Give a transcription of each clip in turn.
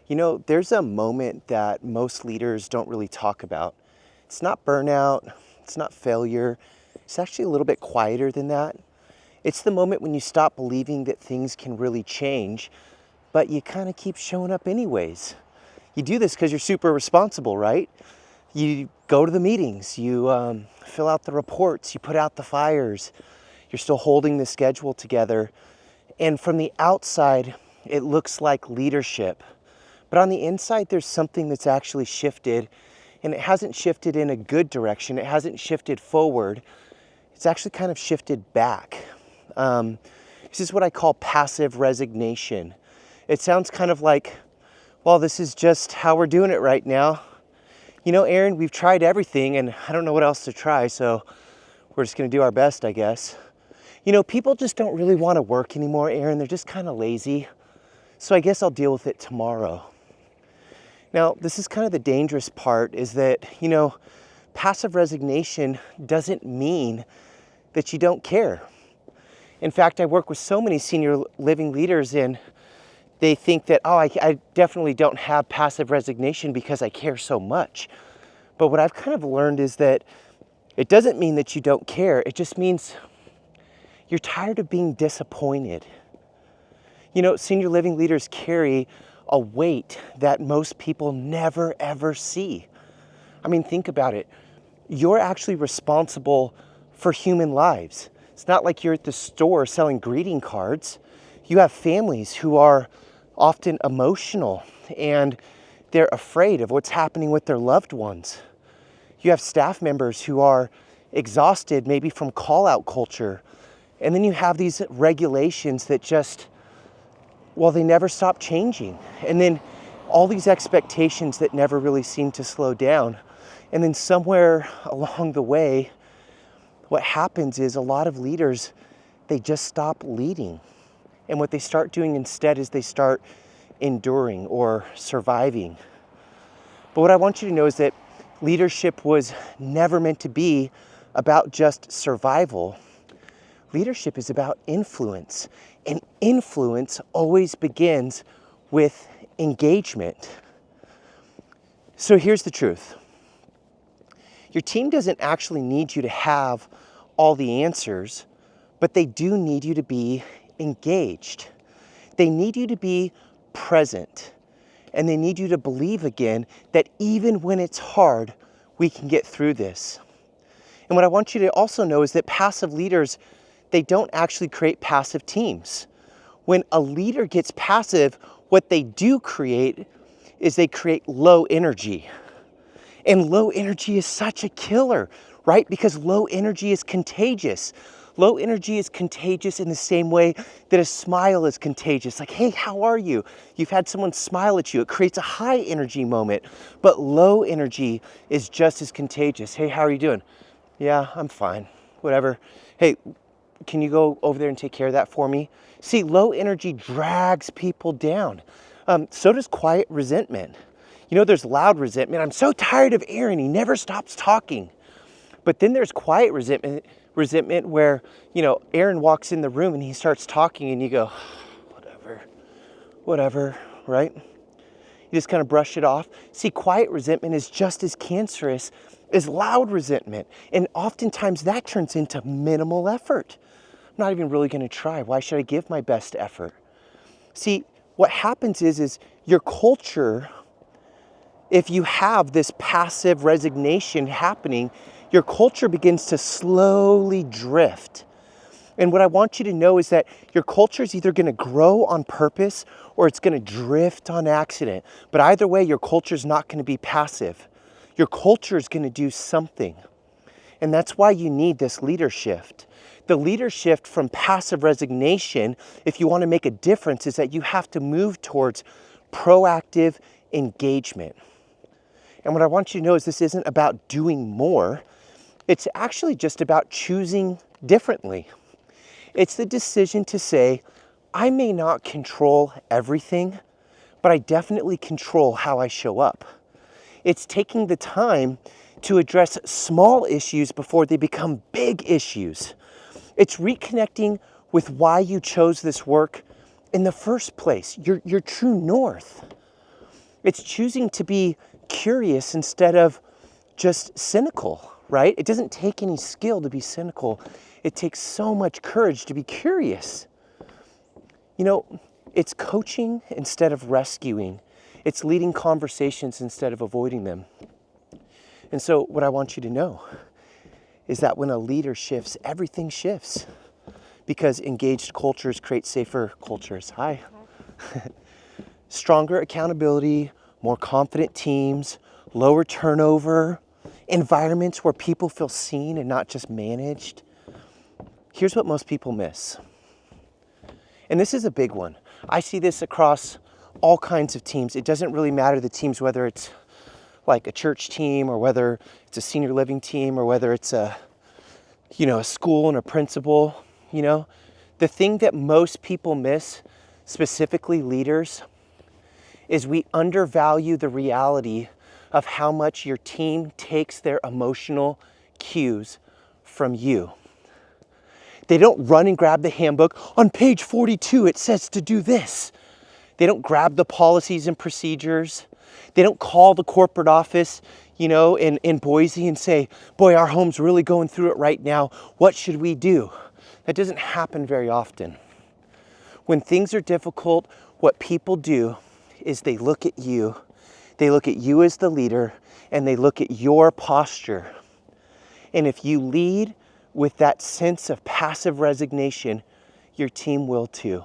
There's a moment that most leaders don't really talk about. It's not burnout, it's not failure. It's actually a little bit quieter than that. It's the moment when you stop believing that things can really change, but you kind of keep showing up anyways. You do this because you're super responsible, right? You go to the meetings, you fill out the reports, you put out the fires, you're still holding the schedule together. And from the outside, it looks like leadership. But on the inside, there's something that's actually shifted, and it hasn't shifted in a good direction. It hasn't shifted forward. It's actually kind of shifted back. This is what I call passive resignation. It sounds kind of like, well, this is just how we're doing it right now. Aaron, we've tried everything, and I don't know what else to try, so we're just going to do our best, I guess. People just don't really want to work anymore, Aaron. They're just kind of lazy. So I guess I'll deal with it tomorrow. Now, this is kind of the dangerous part, is that, passive resignation doesn't mean that you don't care. In fact, I work with so many senior living leaders, and they think that, I definitely don't have passive resignation because I care so much. But what I've kind of learned is that it doesn't mean that you don't care. It just means you're tired of being disappointed. Senior living leaders carry a weight that most people never ever see. I mean, think about it. You're actually responsible for human lives. It's not like you're at the store selling greeting cards. You have families who are often emotional and they're afraid of what's happening with their loved ones. You have staff members who are exhausted, maybe from call-out culture. And then you have these regulations that they never stop changing. And then all these expectations that never really seem to slow down. And then somewhere along the way, what happens is a lot of leaders, they just stop leading. And what they start doing instead is they start enduring or surviving. But what I want you to know is that leadership was never meant to be about just survival. Leadership is about influence, and influence always begins with engagement. So here's the truth. Your team doesn't actually need you to have all the answers, but they do need you to be engaged. They need you to be present, and they need you to believe again that even when it's hard, we can get through this. And what I want you to also know is that passive leaders, they don't actually create passive teams. When a leader gets passive, what they do create is they create low energy. And low energy is such a killer, right? Because low energy is contagious. Low energy is contagious in the same way that a smile is contagious. Like, hey, how are you? You've had someone smile at you. It creates a high energy moment. But low energy is just as contagious. Hey, how are you doing? Yeah, I'm fine. Whatever. Hey, can you go over there and take care of that for me? See, low energy drags people down. So does quiet resentment. There's loud resentment. I'm so tired of Aaron. He never stops talking. But then there's quiet resentment where, Aaron walks in the room and he starts talking and you go, whatever, right? You just kind of brush it off. See, quiet resentment is just as cancerous as loud resentment. And oftentimes that turns into minimal effort. I'm not even really going to try. Why should I give my best effort? See, what happens is your culture, if you have this passive resignation happening, your culture begins to slowly drift. And what I want you to know is that your culture is either going to grow on purpose or it's going to drift on accident. But either way, your culture is not going to be passive. Your culture is going to do something. And that's why you need this leadershift. The leadershift from passive resignation, if you want to make a difference, is that you have to move towards proactive engagement. And what I want you to know is this isn't about doing more. It's actually just about choosing differently. It's the decision to say, I may not control everything, but I definitely control how I show up. It's taking the time to address small issues before they become big issues. It's reconnecting with why you chose this work in the first place, your true north. It's choosing to be curious instead of just cynical, right? It doesn't take any skill to be cynical. It takes so much courage to be curious. You know, it's coaching instead of rescuing. It's leading conversations instead of avoiding them. And so what I want you to know is that when a leader shifts, everything shifts, because engaged cultures create safer cultures. Hi. Stronger accountability, more confident teams, lower turnover, environments where people feel seen and not just managed. Here's what most people miss. And this is a big one. I see this across all kinds of teams. It doesn't really matter the teams, whether it's like a church team or whether it's a senior living team or whether it's a school and a principal. The thing that most people miss, specifically leaders, is we undervalue the reality of how much your team takes their emotional cues from you. They don't run and grab the handbook. On page 42, it says to do this. They don't grab the policies and procedures. They don't call the corporate office, in Boise and say, boy, our home's really going through it right now. What should we do? That doesn't happen very often. When things are difficult, what people do is they look at you. They look at you as the leader, and they look at your posture. And if you lead with that sense of passive resignation, your team will too.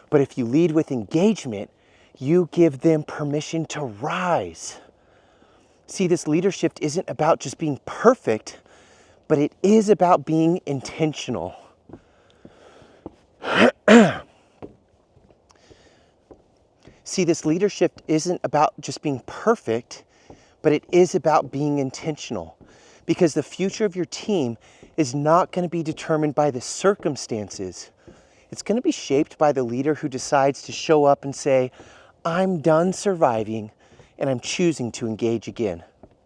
But if you lead with engagement, you give them permission to rise. See, this leadership isn't about just being perfect, but it is about being intentional. See, this leadership isn't about just being perfect, but it is about being intentional. Because the future of your team is not going to be determined by the circumstances. It's going to be shaped by the leader who decides to show up and say, I'm done surviving and I'm choosing to engage again.